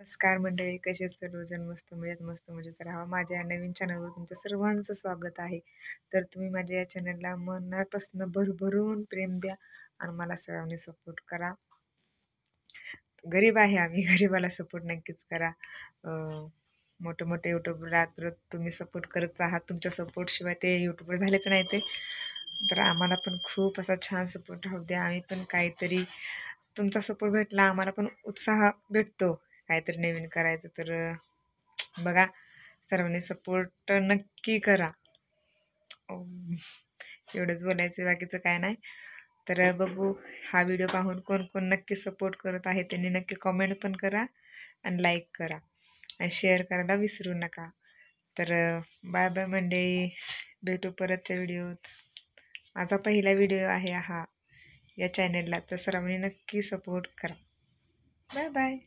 नमस्कार मंडळी, कसे सर्वजण मस्त मजेत राहा. माझ्या या नवीन चॅनलवर तुमचं सर्वांचं स्वागत आहे. तर तुम्ही माझ्या या चॅनलला मनापासून भरभरून प्रेम द्या आणि मला सर्वांनी सपोर्ट करा. गरीब आहे आम्ही, गरीबाला सपोर्ट नक्कीच करा. मोठे मोठे यूट्यूबला तर तुम्ही सपोर्ट करत आहात. तुमच्या सपोर्टशिवाय ते यूट्यूबर झालेच नाही ते. तर आम्हाला पण खूप असा छान सपोर्ट राहू द्या. आम्ही पण काहीतरी तुमचा सपोर्ट भेटला आम्हाला पण उत्साह भेटतो काहीतरी नवीन करायचं. तर बघा, सर्वांनी सपोर्ट नक्की करा. एवढंच बोलायचं, बाकीचं काय नाही. तर बघू हा व्हिडिओ पाहून कोण कोण नक्की सपोर्ट करत आहे त्यांनी नक्की कमेंट पण करा आणि लाईक करा आणि शेअर करायला विसरू नका. तर बाय बाय मंडळी, भेटू परतच्या व्हिडिओत. माझा पहिला व्हिडिओ आहे हा या चॅनलला, तर सर्वांनी नक्की सपोर्ट करा. Bye bye.